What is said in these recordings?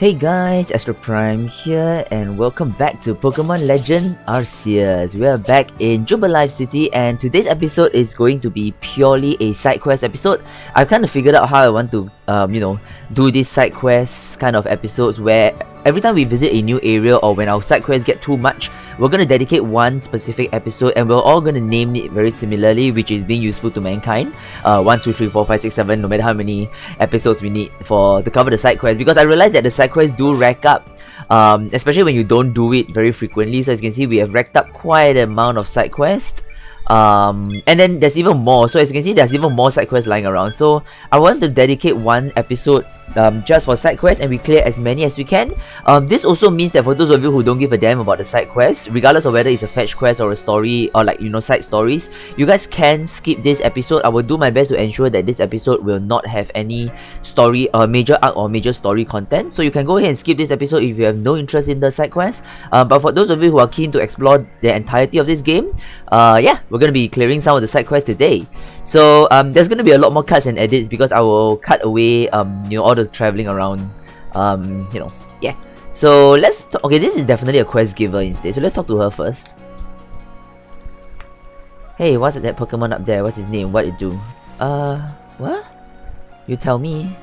Hey guys, Astro Prime here and welcome back to Pokemon Legend Arceus. We are back in Jubilife City and today's episode is going to be purely a side quest episode. I've kind of figured out how I want to, do these side quests kind of episodes where every time we visit a new area or when our side quests get too much, we're going to dedicate one specific episode and we're all going to name it very similarly, which is being useful to mankind. 1, 2, 3, 4, 5, 6, 7, no matter how many episodes we need to cover the side quests, because I realized that the side quests do rack up, especially when you don't do it very frequently. So as you can see, we have racked up quite an amount of side quests. And then there's even more. So as you can see, there's even more side quests lying around. So I want to dedicate one episode just for side quests, and we clear as many as we can. This also means that for those of you who don't give a damn about the side quests, regardless of whether it's a fetch quest or a story or side stories, you guys can skip this episode. I will do my best to ensure that this episode will not have any story or major arc or major story content. So you can go ahead and skip this episode if you have no interest in the side quests. But for those of you who are keen to explore the entirety of this game, we're gonna be clearing some of the side quests today. So there's gonna be a lot more cuts and edits because I will cut away all the traveling around. So let's okay, this is definitely a quest giver instead. So let's talk to her first. Hey, what's that Pokemon up there? What's his name? What it do? What? You tell me.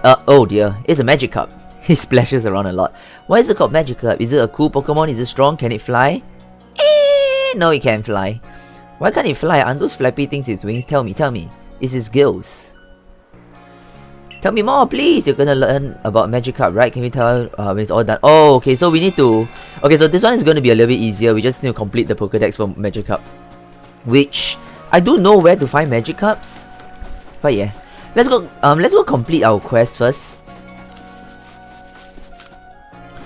Oh dear, it's a Magikarp. He splashes around a lot. Why is it called Magikarp? Is it a cool Pokemon? Is it strong? Can it fly? No, it can't fly. Why can't it fly? Aren't those flappy things his wings? Tell me. It's his gills. Tell me more, please. You're gonna learn about Magikarp, right? Can you tell when it's all done? Oh, okay, so we need to... Okay, so this one is going to be a little bit easier. We just need to complete the Pokédex for Magikarp, which I do know where to find Magikarps. But yeah, let's go complete our quest first.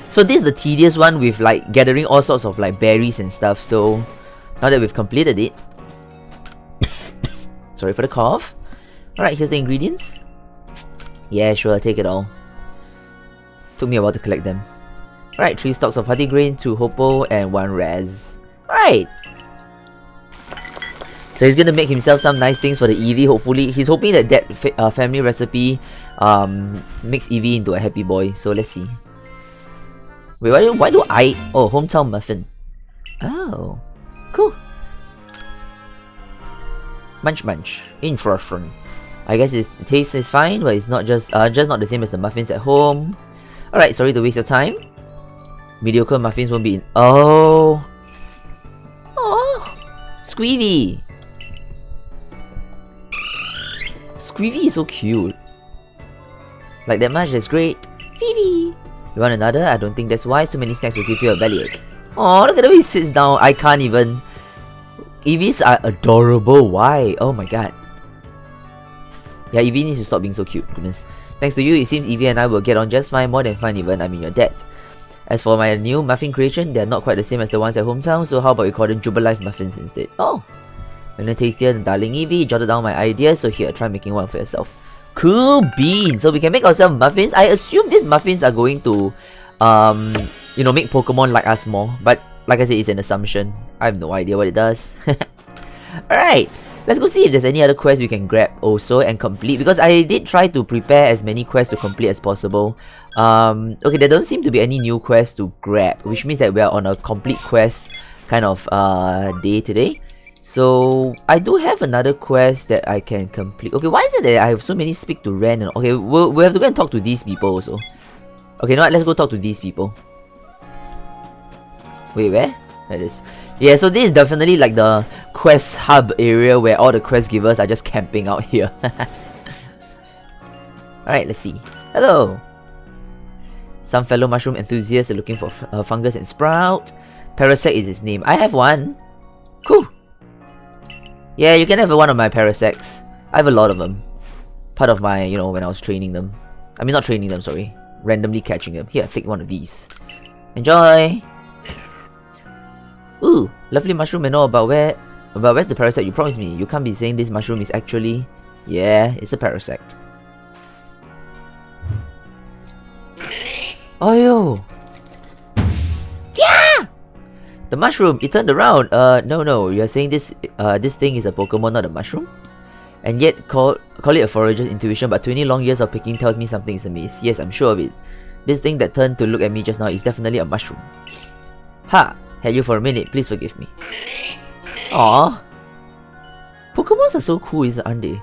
So this is the tedious one with like gathering all sorts of like berries and stuff. So now that we've completed it, sorry for the cough. Alright, here's the ingredients. Yeah, sure, take it all. Took me a while to collect them. Alright, 3 stalks of Hardy Grain, 2 Hoppo, and 1 Raz. Alright. So he's gonna make himself some nice things for the Eevee, hopefully. He's hoping that family recipe makes Eevee into a happy boy. So let's see. Wait, why do I... Oh, hometown muffin. Oh, cool. Munch. Interesting. I guess its taste is fine, but it's not just not the same as the muffins at home. Alright, sorry to waste your time. Mediocre muffins won't be in... Oh! Squeevy! Squeevy is so cute. Like that much, that's great. Phoebe! You want another? I don't think that's wise. Too many snacks will give you a bellyache. Oh, look at the way he sits down. I can't even... Eevees are adorable. Why? Oh my god. Yeah, Eevee needs to stop being so cute. Goodness. Thanks to you, it seems Eevee and I will get on just fine. More than fine even. I mean, your dad. As for my new muffin creation, they're not quite the same as the ones at hometown. So how about we call them Jubilife muffins instead? Oh! A little tastier than darling Eevee. Jotted down my ideas. So here, try making one for yourself. Cool beans! So we can make ourselves muffins. I assume these muffins are going to, make Pokemon like us more. But like I said, it's an assumption. I have no idea what it does. Alright, let's go see if there's any other quests we can grab also and complete. Because I did try to prepare as many quests to complete as possible. Okay, there don't seem to be any new quests to grab, which means that we are on a complete quest kind of day today. So I do have another quest that I can complete. Okay, why is it that I have so many speak to Ren? Okay, we'll have to go and talk to these people also. Okay, you know what? Let's go talk to these people. Wait, where? There it is. Yeah, so this is definitely like the quest hub area where all the quest givers are just camping out here. Alright, let's see. Hello! Some fellow mushroom enthusiasts are looking for fungus and sprout. Parasect is its name. I have one. Cool! Yeah, you can have one of my Parasects. I have a lot of them. Part of my, when I was training them. I mean, not training them, sorry. Randomly catching them. Here, take one of these. Enjoy! Ooh, lovely mushroom and all about where's the Parasect you promised me? You can't be saying this mushroom is actually... Yeah, it's a Parasect. Oh yo! Yeah! The mushroom, it turned around. No, you're saying this thing is a Pokemon, not a mushroom? And yet call it a forager's intuition, but 20 long years of picking tells me something is amiss. Yes, I'm sure of it. This thing that turned to look at me just now is definitely a mushroom. Ha! Had you for a minute, please forgive me. Aww. Pokemons are so cool, aren't they?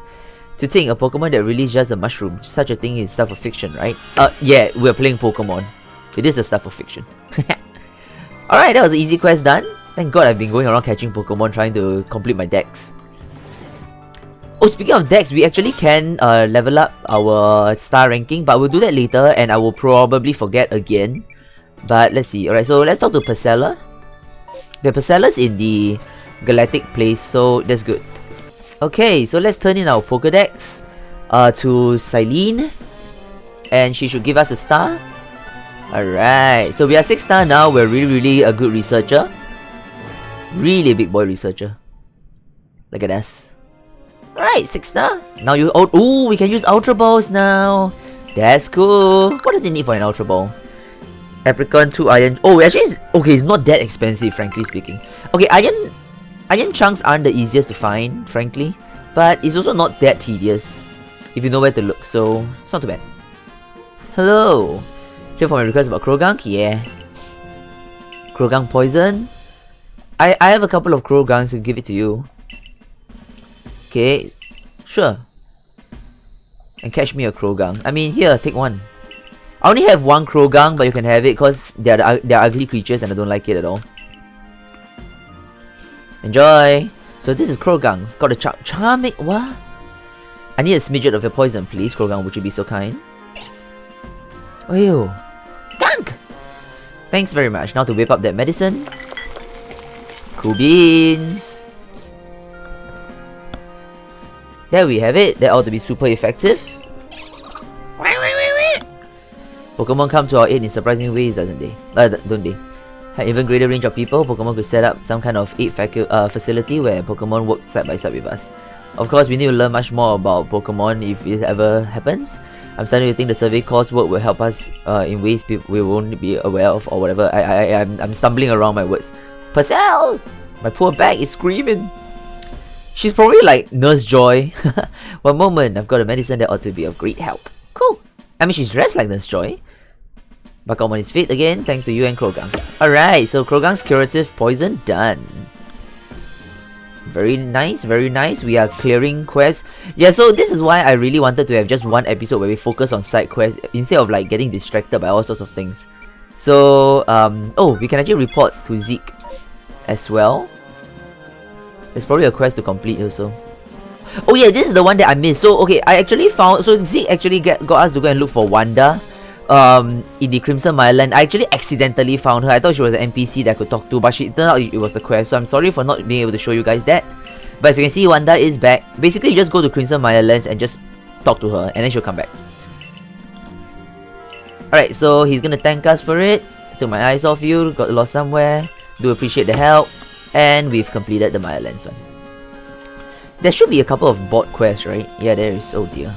To think a Pokemon that really is just a mushroom, such a thing is stuff of fiction, right? Yeah, we're playing Pokemon. It is the stuff of fiction. Alright, that was an easy quest done. Thank God I've been going around catching Pokemon trying to complete my decks. Oh, speaking of decks, we actually can level up our star ranking, but we'll do that later and I will probably forget again. But let's see. Alright, so let's talk to Parcella. The Parcella's in the Galactic place, so that's good. Okay, so let's turn in our Pokedex to Silene, and she should give us a star. Alright, so we are 6 star now. We're really a good researcher. Really a big boy researcher. Look at us. Alright, 6 star. Now you... Oh, we can use Ultra Balls now. That's cool. What does it need for an Ultra Ball? Apricot, 2 iron... Oh, actually, okay, it's not that expensive, frankly speaking. Okay, iron chunks aren't the easiest to find, frankly. But it's also not that tedious, if you know where to look, so it's not too bad. Hello. Here for my request about Krogunk? Yeah. Krogunk poison? I have a couple of Krogunks to give it to you. Okay, sure. And catch me a Krogunk. I mean, here, take one. I only have one Krogunk, but you can have it because they're ugly creatures and I don't like it at all. Enjoy! So this is Krogunk. It's got a charming... What? I need a smidget of your poison, please, Krogunk. Would you be so kind? Ew. Gunk! Thanks very much. Now to whip up that medicine. Cool beans. There we have it. That ought to be super effective. Pokemon come to our aid in surprising ways, doesn't they? Don't they? Had even greater range of people, Pokemon could set up some kind of aid facility where Pokemon work side by side with us. Of course, we need to learn much more about Pokemon if it ever happens. I'm starting to think the survey course work will help us in ways we won't be aware of or whatever. I'm stumbling around my words. Purcell! My poor bag is screaming. She's probably like Nurse Joy. One moment, I've got a medicine that ought to be of great help. Cool. I mean, she's dressed like Nurse Joy. Buck on his feet again, thanks to you and Krogunk. Alright, so Krogunk's curative poison done. Very nice, very nice. We are clearing quests. Yeah, so this is why I really wanted to have just one episode where we focus on side quests instead of like getting distracted by all sorts of things. So, oh, we can actually report to Zeke as well. There's probably a quest to complete also. Oh yeah, this is the one that I missed. So, okay, I actually found... So Zeke actually got us to go and look for Wanda. In the Crimson Mireland. I actually accidentally found her. I thought she was an NPC that I could talk to, but it turned out it was the quest, so I'm sorry for not being able to show you guys that. But as you can see, Wanda is back. Basically, you just go to Crimson Mirelands and just talk to her, and then she'll come back. Alright, so he's gonna thank us for it. Took my eyes off you, got lost somewhere. Do appreciate the help. And we've completed the Mirelands one. There should be a couple of bot quests, right? Yeah, there is. Oh dear.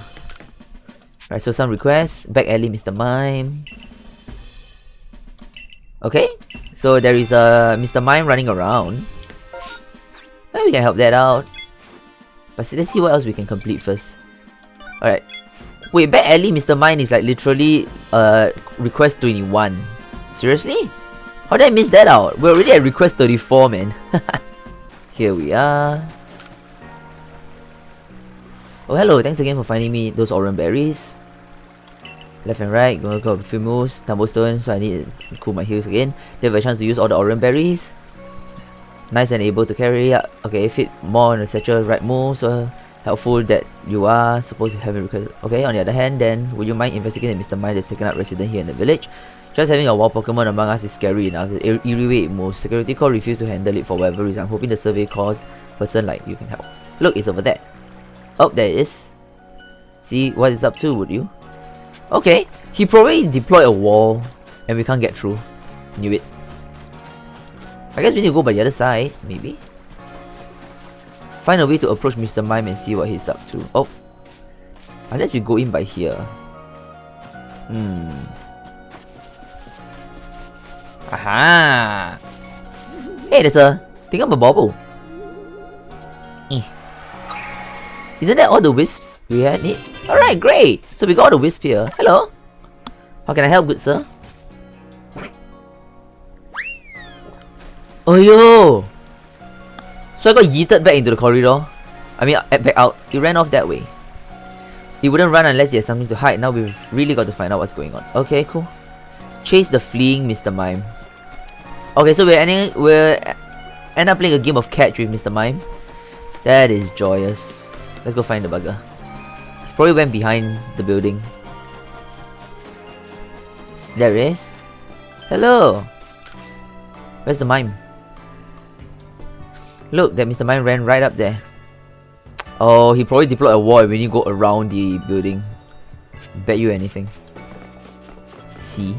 Alright, so some requests. Back alley, Mr. Mime. Okay, so there is a Mr. Mime running around. Maybe we can help that out. But let's see what else we can complete first. Alright. Wait, back alley, Mr. Mime is like literally request 21. Seriously? How did I miss that out? We're already at request 34, man. Here we are. Oh, hello. Thanks again for finding me those orange berries. Left and right. Gonna go a few moves. Tumblestone, so I need to cool my heels again. They have a chance to use all the orange berries. Nice and able to carry. Okay, fit more on the satchel right move. So helpful that you are. Supposed to have a request. Okay, on the other hand, then, would you mind investigating Mr. Mime that's taken up resident here in the village? Just having a wild Pokemon among us is scary enough. The eerie way it moves. Security call refused to handle it for whatever reason. I'm hoping the survey calls person like you can help. Look, it's over there. Oh, there it is. See what it's up to, would you? Okay, he probably deployed a wall and we can't get through. Knew it. I guess we need to go by the other side, maybe. Find a way to approach Mr. Mime and see what he's up to. Oh. Unless we go in by here. Aha! Hey, there's a thingamabobble. Isn't that all the wisps we had need? Alright, great! So we got all the wisps here. Hello! How can I help, good sir? Oh yo! So I got yeeted back into the corridor. I mean, back out. It ran off that way. It wouldn't run unless he has something to hide. Now we've really got to find out what's going on. Okay, cool. Chase the fleeing Mr. Mime. Okay, so we're end up playing a game of catch with Mr. Mime. That is joyous. Let's go find the bugger. He probably went behind the building. There he is. Hello! Where's the mime? Look, that Mr. Mime ran right up there. Oh, he probably deployed a wall when you go around the building. Bet you anything. See?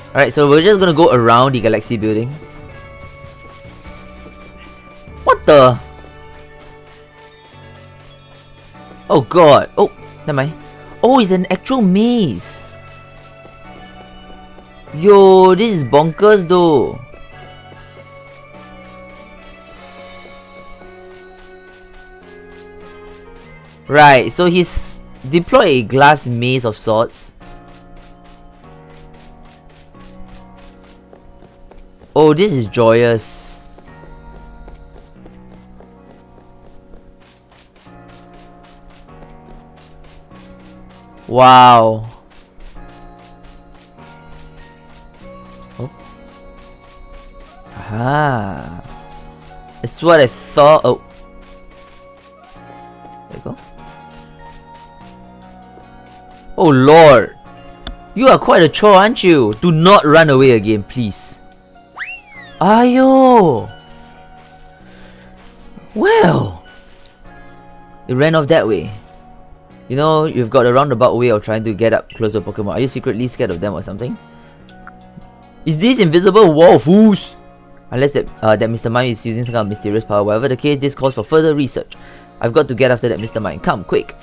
Alright, so we're just gonna go around the Galaxy building. What the? Oh god. Oh, never mind. Oh, it's an actual maze. Yo, this is bonkers though. Right, so he's deployed a glass maze of sorts. Oh, this is joyous. Wow. Oh. Aha. That's what I thought. Oh. There you go. Oh lord. You are quite a chore, aren't you? Do not run away again, please. Ayo. Well. It ran off that way. You know, you've got a roundabout way of trying to get up close to Pokemon. Are you secretly scared of them or something? Is this invisible wall fools? Unless that Mr. Mime is using some kind of mysterious power. Whatever the case, this calls for further research. I've got to get after that Mr. Mime. Come, quick.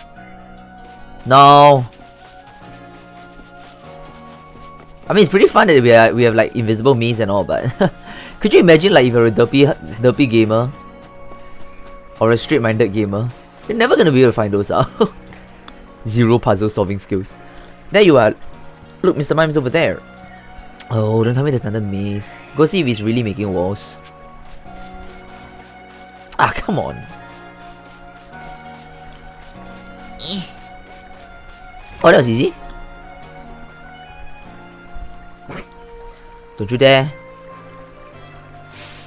No. I mean, it's pretty fun that we have like invisible maze and all, but could you imagine like if you're a derpy gamer or a straight-minded gamer, you're never gonna be able to find those out. Zero puzzle solving skills. There you are. Look, Mr. Mime's over there. Oh, don't tell me there's another maze. Go see if he's really making walls. Ah, come on. Oh, that was easy. Don't you dare.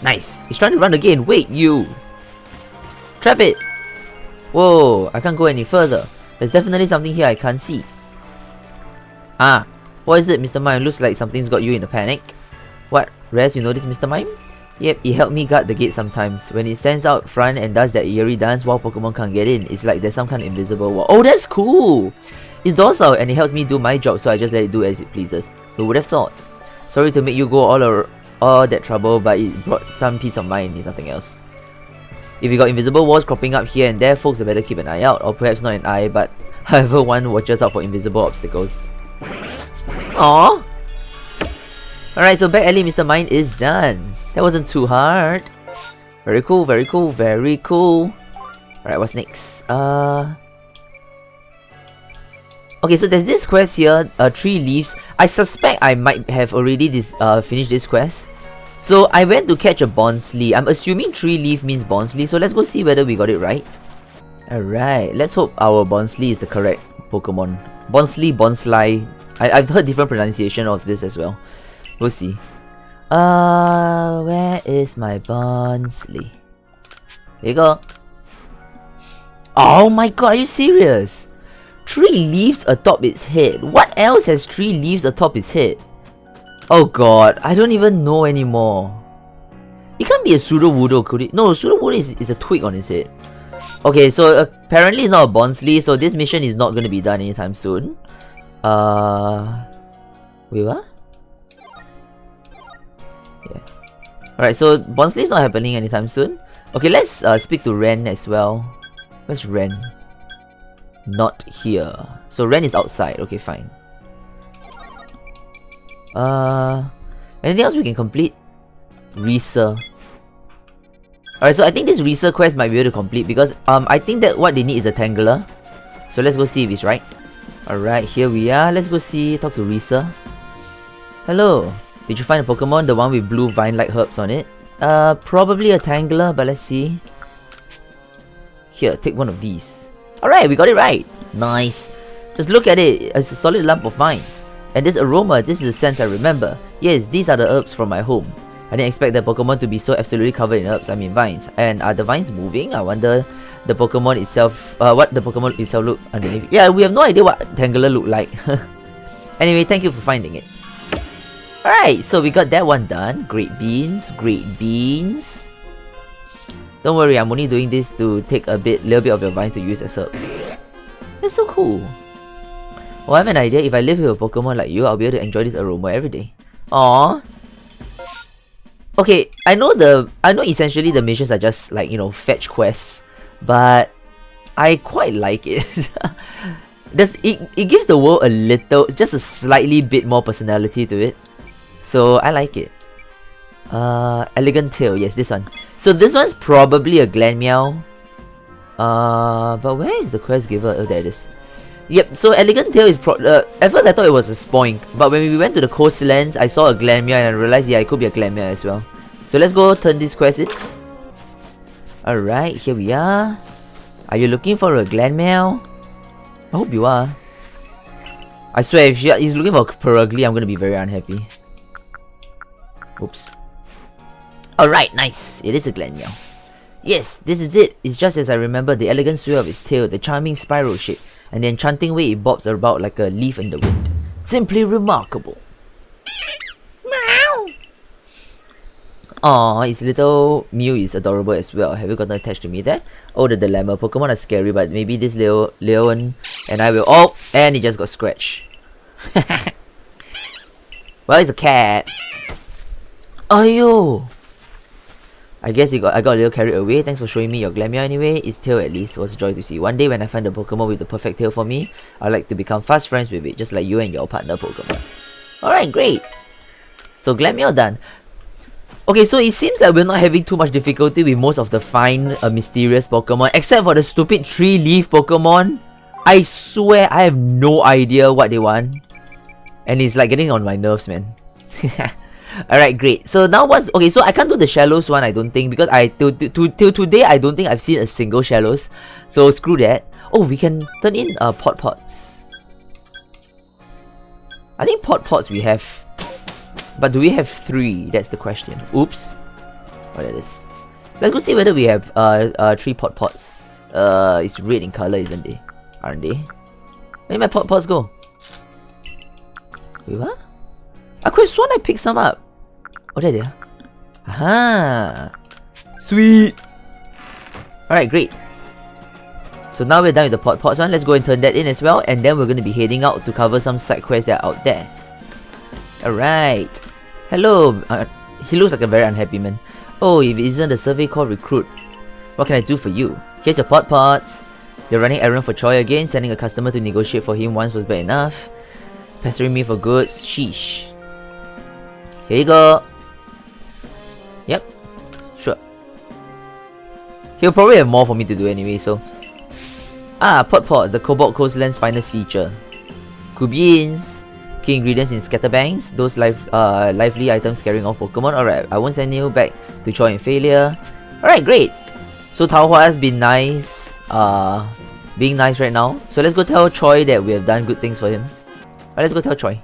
Nice. He's trying to run again. Wait, you. Trap it. Whoa, I can't go any further. There's definitely something here I can't see. Ah, what is it, Mr. Mime? Looks like something's got you in a panic. What? Rez, you notice Mr. Mime? Yep, it helped me guard the gate sometimes. When it stands out front and does that eerie dance while Pokemon can't get in, it's like there's some kind of invisible wall. Oh, that's cool! It's docile and it helps me do my job, so I just let it do as it pleases. Who would have thought? Sorry to make you go all that trouble, but it brought some peace of mind, if nothing else. If you got invisible walls cropping up here and there, folks had better keep an eye out. Or perhaps not an eye, but however one watches out for invisible obstacles. Aww! Alright, so back alley Mr. Mime is done. That wasn't too hard. Very cool, very cool, very cool. Alright, what's next? Okay, so there's this quest here, 3 leaves. I suspect I might have already finished this quest. So I went to catch a Bonsly. I'm assuming 3 leaf means Bonsly, so let's go see whether we got it right. Alright, let's hope our Bonsly is the correct Pokemon. Bonsly, Bonsly. I've heard different pronunciation of this as well. We'll see. Where is my Bonsly? Here you go. Oh my god, are you serious? 3 leaves atop its head. What else has 3 leaves atop its head? Oh god, I don't even know anymore. It can't be a Sudowoodo, could it? No, Sudowoodo is a twig on its head. Okay, so apparently it's not a Bonsly, so this mission is not going to be done anytime soon. Wait, what? Yeah. Alright, so Bonsly is not happening anytime soon. Okay, let's speak to Ren as well. Where's Ren? Not here. So Ren is outside. Okay, fine. Anything else we can complete? Reeser. Alright, so I think this Reeser quest might be able to complete because I think that what they need is a Tangler. So let's go see if it's right. Alright, here we are. Let's go talk to Risa. Hello. Did you find a Pokemon? The one with blue vine-like herbs on it? Probably a Tangler, but let's see. Here, take one of these. Alright, we got it right. Nice. Just look at it. It's a solid lump of vines. And this aroma, this is the scent I remember. Yes, these are the herbs from my home. I didn't expect the Pokemon to be so absolutely covered in herbs, I mean vines. And are the vines moving? I wonder the Pokemon itself, what the Pokemon itself look underneath. Yeah, we have no idea what Tangler looked like. Anyway, thank you for finding it. Alright, so we got that one done. Great beans, great beans. Don't worry, I'm only doing this to take a little bit of your vines to use as herbs. That's so cool. Well, I have an idea. If I live with a Pokemon like you, I'll be able to enjoy this aroma every day. Aww. Okay, I know essentially the missions are just like, you know, fetch quests, but I quite like it. It gives the world a little, just a slightly bit more personality to it. So I like it. Elegant Tail, yes, this one. So this one's probably a Glanmeow. But where is the quest giver? Oh, there it is. Yep, so Elegant Tail is at first I thought it was a Spoink, but when we went to the coastlands, I saw a Glanmeow and I realized, yeah, it could be a Glanmeow as well. So let's go turn this quest in. Alright, here we are. Are you looking for a Glanmeow? I hope you are. I swear, if he's looking for a Perugly, I'm gonna be very unhappy. Oops. Alright, nice. It is a Glanmeow. Yes, this is it. It's just as I remember, the elegant sway of its tail, the charming spiral shape, and the enchanting way it bobs about like a leaf in the wind. Simply remarkable. Meow. Aww, its little Mew is adorable as well. Have you gotten attached to me there? Oh, the dilemma. Pokemon are scary, but maybe this Leon and I will... Oh! And it just got scratched. Well, it's a cat. Ayo! I guess I got a little carried away. Thanks for showing me your Glanmeow anyway. Its tail at least was a joy to see. One day when I find a Pokemon with the perfect tail for me, I'd like to become fast friends with it, just like you and your partner Pokemon. Alright, great! So Glanmeow done. Okay, so it seems like we're not having too much difficulty with most of the fine, mysterious Pokemon, except for the stupid 3-leaf Pokemon. I swear I have no idea what they want. And it's like getting on my nerves, man. Alright, great. So now okay, so I can't do the Shallows one, I don't think, because till today I don't think I've seen a single Shallows. So screw that. Oh, we can turn in Pots. I think Pots we have. But do we have 3? That's the question. Oops. What that is. Let's go see whether we have 3 Pots. It's red in color, isn't it? Aren't they? Where did my Pots go? Wait, what? I could have sworn I picked some up. Oh, there they are. Aha! Sweet! Alright, great. So now we're done with the Pots one. Let's go and turn that in as well. And then we're going to be heading out to cover some side quests that are out there. Alright. Hello. He looks like a very unhappy man. Oh, if it isn't a survey called Recruit. What can I do for you? Here's your Pots. You're running errand for Choi again. Sending a customer to negotiate for him once was bad enough. Pestering me for goods. Sheesh. Here you go. Yep. Sure. He'll probably have more for me to do anyway, so... Pot, the Cobalt Coastland's finest feature. Beans. Key ingredients in scatterbangs. Those lively items carrying off Pokemon. Alright, I won't send you back to Choi in failure. Alright, great. So Tao Hua has been nice. Being nice right now. So let's go tell Choi that we have done good things for him. Alright, let's go tell Choi.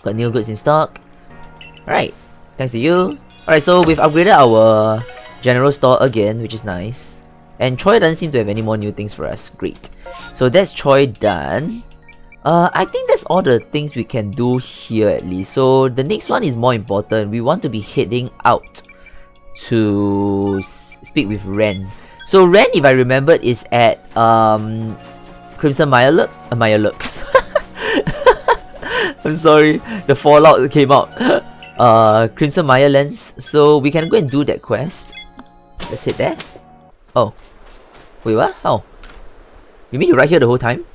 Got new goods in stock. Alright, thanks to you. Alright, so we've upgraded our general store again, which is nice. And Choi doesn't seem to have any more new things for us. Great. So that's Choi done. I think that's all the things we can do here at least. So the next one is more important. We want to be heading out to speak with Ren. So Ren, if I remember, is at Crimson Mirelurks. I'm sorry, the fallout came out. Crimson Mirelands. So we can go and do that quest. Let's hit there. Oh. Wait, what? How? You mean you're right here the whole time?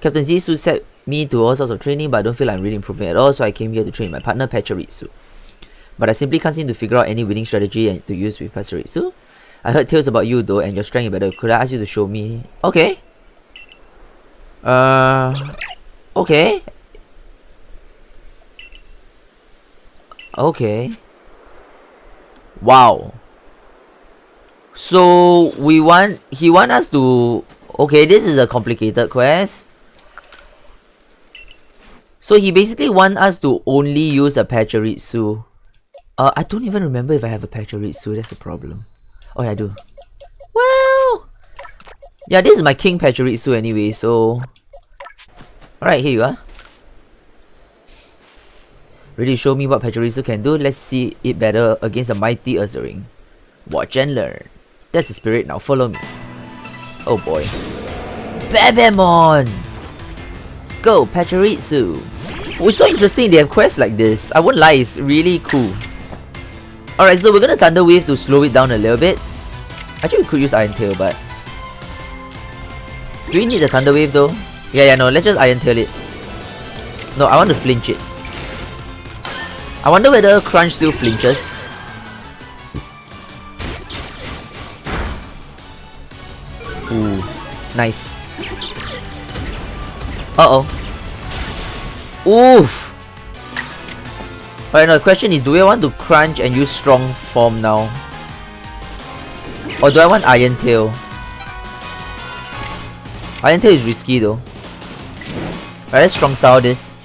Captain Zisu set me to all sorts of training, but I don't feel like I'm really improving at all, so I came here to train my partner Pachirisu. But I simply can't seem to figure out any winning strategy to use with Pachirisu. I heard tales about you though, and your strength better. Could I ask you to show me? Okay. Okay. Okay. Wow. So he want us to, okay, this is a complicated quest. So he basically want us to only use a Pachirisu. I don't even remember if I have a Pachirisu, that's the problem. Oh yeah, I do. Well, yeah, this is my King Pachirisu anyway, so... Alright, here you are. Ready to show me what Pachirisu can do? Let's see it better against the mighty Ursaring. Watch and learn. That's the spirit, now follow me. Oh boy. Babamon! Go, Pachirisu! Oh, it's so interesting, they have quests like this. I won't lie, it's really cool. Alright, so we're gonna Thunder Wave to slow it down a little bit. Actually, we could use Iron Tail, but... Do we need the Thunder Wave though? Yeah, no, let's just Iron Tail it. No, I want to flinch it. I wonder whether Crunch still flinches. Ooh, nice. Uh-oh. Oof! Alright, now the question is, do we want to Crunch and use Strong Form now? Or do I want Iron Tail? Iron Tail is risky though. Alright, let's Strong Style this.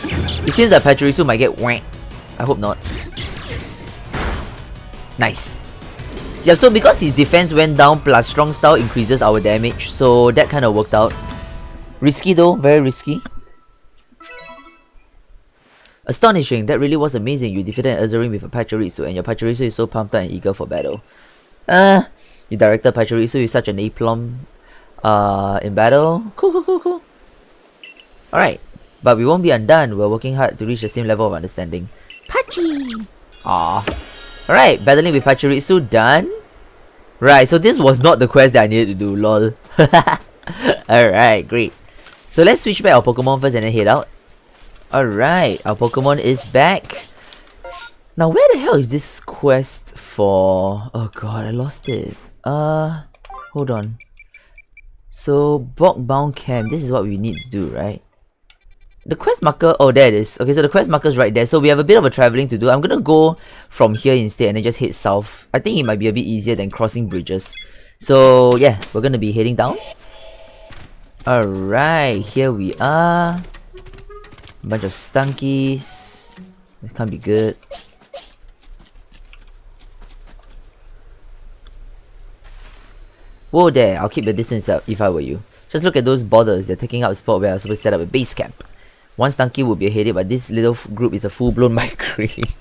It seems that Pachirisu might get whacked. I hope not. Nice. Yeah, so because his defense went down plus Strong Style increases our damage, so that kind of worked out. Risky though, very risky. Astonishing, that really was amazing. You defeated an Ursaring with a Pachirisu, and your Pachirisu is so pumped up and eager for battle. You directed Pachirisu with such an aplomb in battle. Cool. Alright, but we won't be undone. We're working hard to reach the same level of understanding. Pachi! Aww. Alright, battling with Pachirisu done. Right, so this was not the quest that I needed to do, lol. Alright, great. So let's switch back our Pokemon first and then head out. Alright, our Pokemon is back. Now where the hell is this quest for? Oh god, I lost it. Hold on. So, Bogbound Camp, this is what we need to do, right? The quest marker, oh there it is. Okay, so the quest marker is right there. So we have a bit of a traveling to do. I'm gonna go from here instead and then just head south. I think it might be a bit easier than crossing bridges. So yeah, we're gonna be heading down. Alright, here we are. A bunch of stunkies. It can't be good. Whoa there, I'll keep the distance up if I were you. Just look at those borders, they're taking up a spot where I was supposed to set up a base camp. One stunky would be ahead, but this little group is a full-blown migraine.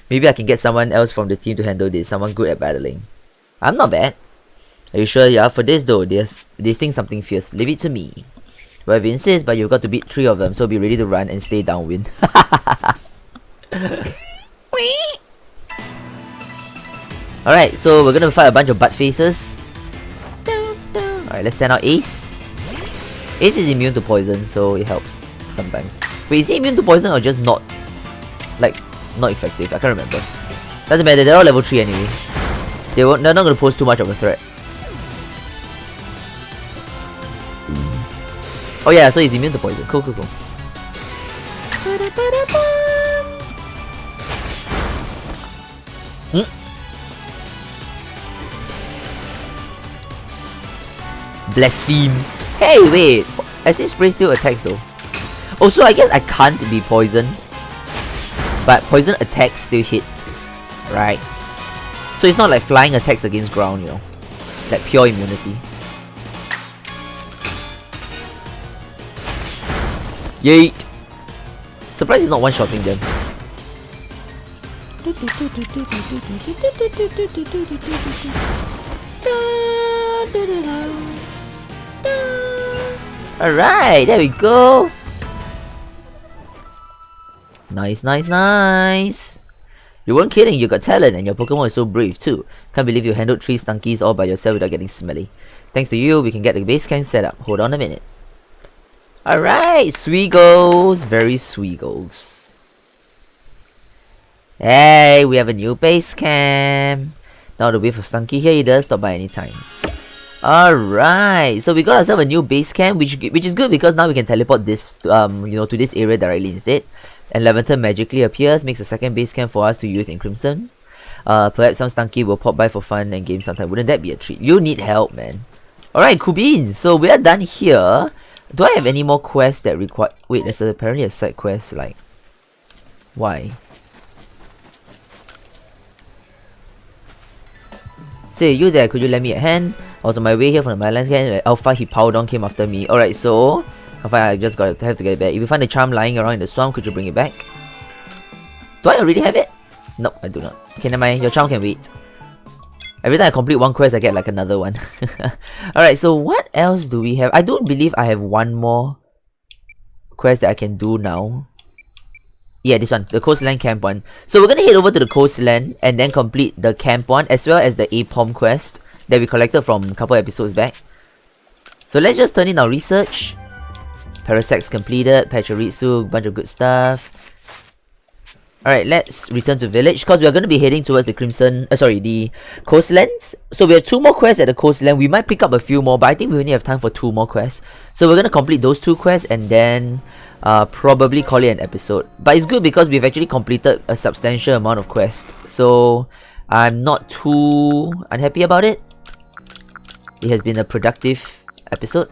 Maybe I can get someone else from the team to handle this, someone good at battling. I'm not bad. Are you sure you're up for this though? They think something fierce. Leave it to me. Well, if you insist, but you've got to beat 3 of them, so be ready to run and stay downwind. Alright, so we're gonna fight a bunch of butt faces. Alright, let's send out Ace. Ace is immune to poison, so it helps sometimes. Wait, is he immune to poison or just not? Like, not effective? I can't remember. Doesn't matter, they're all level 3 anyway. They're not gonna pose too much of a threat. Oh yeah, so he's immune to poison. Cool. Blasphemes. Hey, wait. Acid spray still attacks though. Oh, so I guess I can't be poisoned, but poison attacks still hit. Right. So it's not like flying attacks against ground, you know. Like pure immunity. Yeet! Surprised he's not one-shotting them. Alright, there we go! Nice! You weren't kidding, you got talent and your Pokemon is so brave too. Can't believe you handled 3 stunkies all by yourself without getting smelly. Thanks to you, we can get the base camp set up. Hold on a minute. Alright, Sweegles! Very Sweegles. Hey, we have a new base camp! Now the wave of Stunky here, he does stop by anytime. Alright, so we got ourselves a new base camp, which is good because now we can teleport this to this area directly instead. And Levanter magically appears, makes a second base camp for us to use in Crimson. Perhaps some Stunky will pop by for fun and game sometime. Wouldn't that be a treat? You need help, man. Alright, Kubin, so we are done here. Do I have any more quests that require... Wait, there's apparently a side quest, like... Why? Say, you there, could you lend me a hand? I was on my way here from the Mylands camp. Alpha Hippowdon came after me. Alright, so... I just have to get it back. If you find a charm lying around in the swamp, could you bring it back? Do I already have it? Nope, I do not. Okay, never mind. Your charm can wait. Every time I complete one quest, I get like another one. Alright, so what else do we have? I don't believe I have one more quest that I can do now. Yeah, this one, the Coastland Camp one. So we're gonna head over to the Coastland and then complete the Camp one as well as the APOM quest that we collected from a couple episodes back. So let's just turn in our research. Parasex completed, Pachirisu, bunch of good stuff. Alright, let's return to village because we are going to be heading towards the the coastlands. So we have 2 more quests at the coastland. We might pick up a few more, but I think we only have time for 2 more quests. So we're going to complete those 2 quests and then probably call it an episode. But it's good because we've actually completed a substantial amount of quests. So I'm not too unhappy about it. It has been a productive episode.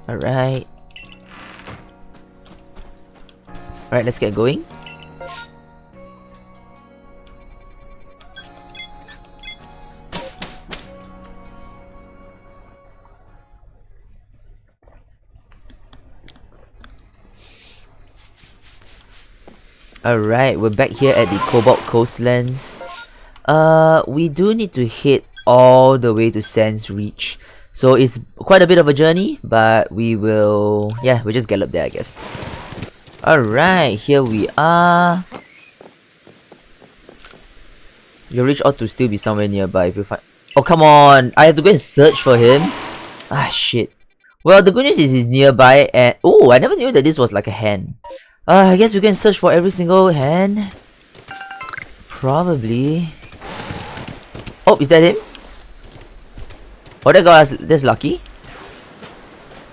Alright. Alright, let's get going. Alright, we're back here at the Cobalt Coastlands. We do need to head all the way to Sands Reach. So it's quite a bit of a journey, but we'll just gallop there, I guess. Alright, here we are. Your reach ought to still be somewhere nearby if you find... Oh, come on! I have to go and search for him? Ah, shit. Well, the good news is he's nearby and... Oh, I never knew that this was like a hand. I guess we can search for every single hand. Probably. Oh, is that him? Oh, that guy, that's lucky.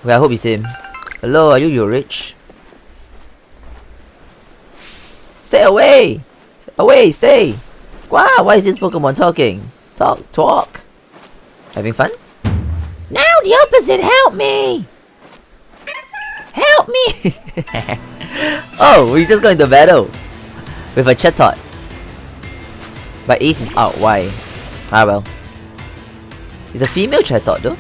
Okay, I hope it's him. Hello, are you rich? Stay away! Away, stay! Wow, why is this Pokemon talking? Talk! Having fun? Now the opposite, help me! Help me! Oh, we just got into battle with a Chatot. But Ace is out, why? Ah well. It's a female Chatot though.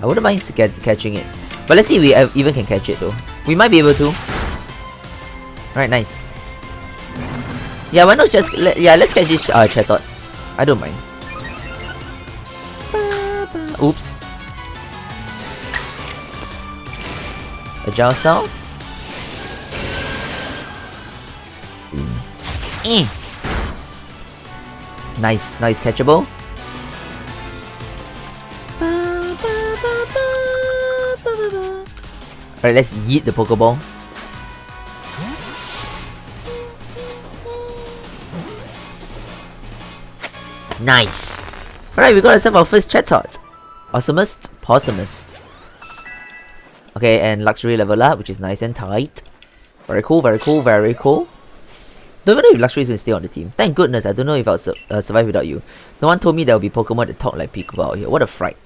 I wouldn't mind catching it. But let's see if we even can catch it though. We might be able to. Alright, nice. Yeah, why not just... let's catch this Chatot. I don't mind. Oops. Agile style. Nice catchable. Alright, let's yeet the Pokeball. Nice! Alright, we got ourselves our first Chatot. Awesomest, Possumist. Okay, and Luxury level up, which is nice and tight. Very cool. Don't even know if Luxury is going to stay on the team. Thank goodness, I don't know if I'll survive without you. No one told me there will be Pokemon that talk like Pico out here. What a fright.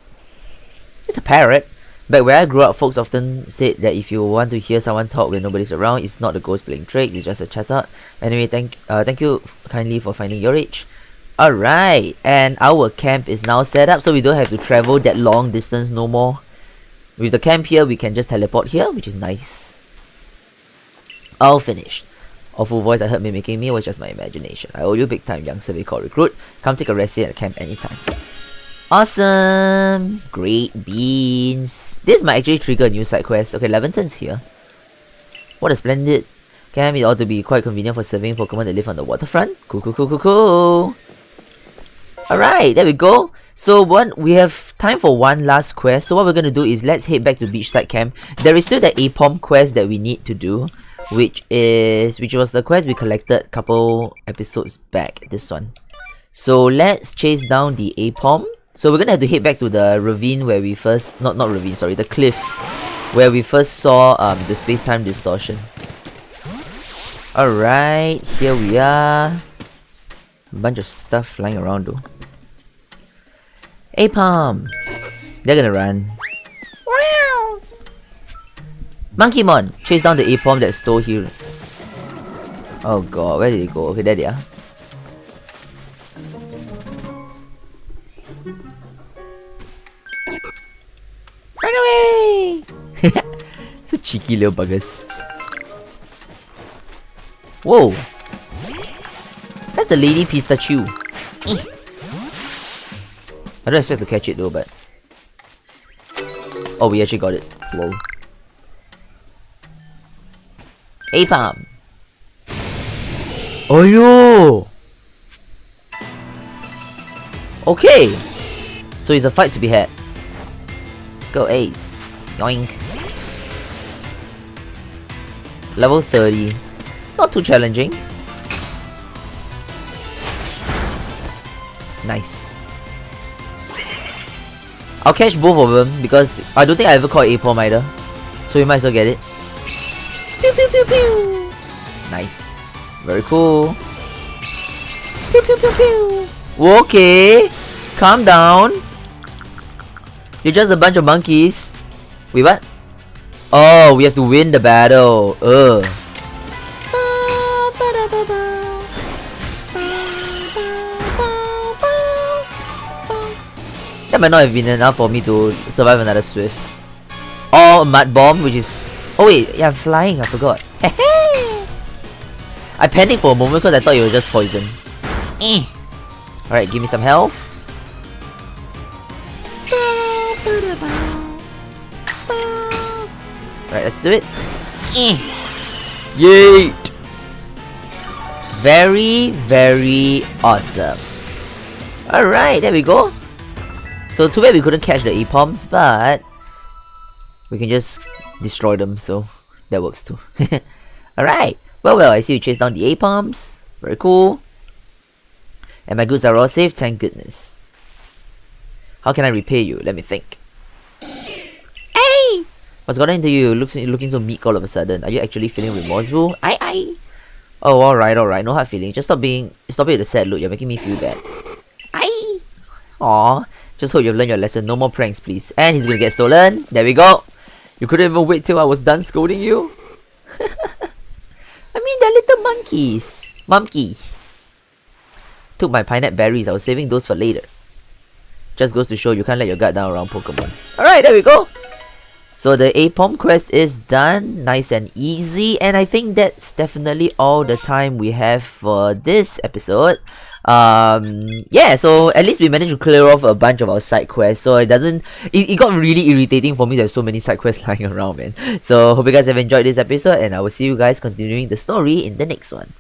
It's a parrot. Back where I grew up, folks often said that if you want to hear someone talk when nobody's around, it's not a ghost playing tricks, it's just a Chatot. Anyway, thank you kindly for finding your age. Alright, and our camp is now set up, so we don't have to travel that long distance no more. With the camp here, we can just teleport here, which is nice. All finished. Awful voice I heard mimicking me was just my imagination. I owe you big time, young survey called recruit. Come take a rest here at camp anytime. Awesome! Great beans! This might actually trigger a new side quest. Okay, Leventon's here. What a splendid camp. It ought to be quite convenient for serving Pokemon that live on the waterfront. Cool. Alright, there we go. So we have time for one last quest. So what we're gonna do is let's head back to Beachside Camp. There is still the APOM quest that we need to do, which was the quest we collected a couple episodes back. This one. So let's chase down the APOM. So we're gonna have to head back to the ravine where we first... Not ravine, sorry, the cliff. Where we first saw the space-time distortion. Alright, here we are. A bunch of stuff flying around though. Apom! They're gonna run. Monkeymon! Chase down the Apom that stole here. Oh god, where did they go? Okay, there they are. Run away! So cheeky little buggers. Whoa! That's a lady pistachio. I don't expect to catch it though, but... Oh, we actually got it. Lol. Apom! Oh yo! Okay! So it's a fight to be had. Go Ace. Yoink. Level 30. Not too challenging. Nice. I'll catch both of them because I don't think I ever caught Apom either. So we might as well get it. Pew pew pew pew! Nice. Very cool. Pew pew pew pew! Okay! Calm down. You're just a bunch of monkeys. Wait, what? Oh, we have to win the battle. Ugh. That might not have been enough for me to survive another Swift. Or a Mud Bomb, which is... Oh wait, yeah, I'm flying, I forgot. I panicked for a moment because I thought it was just poison. Alright, give me some health. Alright, let's do it. Yeet! Very, very awesome. Alright, there we go. So too bad we couldn't catch the Apoms, but we can just destroy them, so that works too. Alright. Well, I see you chase down the Apoms. Very cool. And my goods are all safe, thank goodness. How can I repay you? Let me think. Hey! What's gotten into you? Looking so meek all of a sudden. Are you actually feeling remorseful? Aye. Oh, alright. No hard feeling. Just stop it with the sad look. You're making me feel bad. Aye. Aww. Just hope you've learned your lesson. No more pranks, please. And he's gonna get stolen. There we go. You couldn't even wait till I was done scolding you? I mean, they're little monkeys. Monkeys. Took my pineapple berries. I was saving those for later. Just goes to show you can't let your guard down around Pokemon. Alright, there we go. So the Apom quest is done. Nice and easy. And I think that's definitely all the time we have for this episode. Yeah, so at least we managed to clear off a bunch of our side quests, so it got really irritating for me to have so many side quests lying around, man. So hope you guys have enjoyed this episode, and I will see you guys continuing the story in the next one.